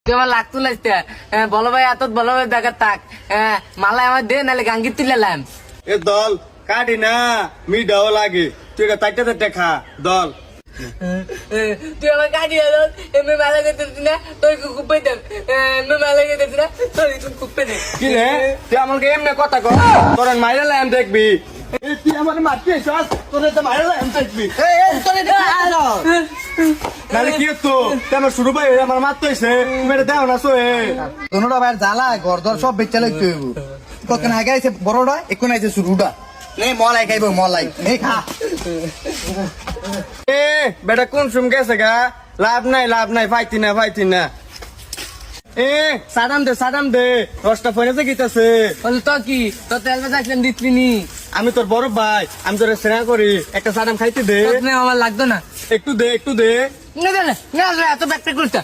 আমার লাগতো লাগতে বলো ভাই এত বলো ভাই দেখা তাক মালাই আমার দে নাহলে গাঙ্গি তুলেলাম এ দল কাটি না মিডাও লাগে তুই তাইটা খা দল তুই আমার কাটি এমনি মেলা করতেছি না তোর খুব পেতাম এমনি মেলা করতেছি না তোর খুব পেতে কি রে তুই আমাকে এমনি কথা কর তোর মাইরা এম দেখবি তুই আমার মারতে চাস তোর তো মাইরা এম দেখবি নালে কি তো তুই আমার শুরু ভাই আমার মারতে হইছে মেরে দাও না সোয়ে তোনটা ভাই জ্বালা ঘর দর সব বেচা লাগতে হইব কখন আগে আইছে বড়টা এখন আইছে শুরুটা নে মলাই খাইব মলাই নে খা এ বেটা কোন সুম গেছে গা লাভ নাই ফাইতি না এ সাদাম দে রসটা ফোনে গিতাছে বলে তো কি তোর তেল বেচা আসলাম দিতলি নি আমি তোর বড় ভাই আমি তোর সেরা করি একটা সাদাম খাইতে দে আমার লাগতো না একটু দে না এত ব্যাগটা করতে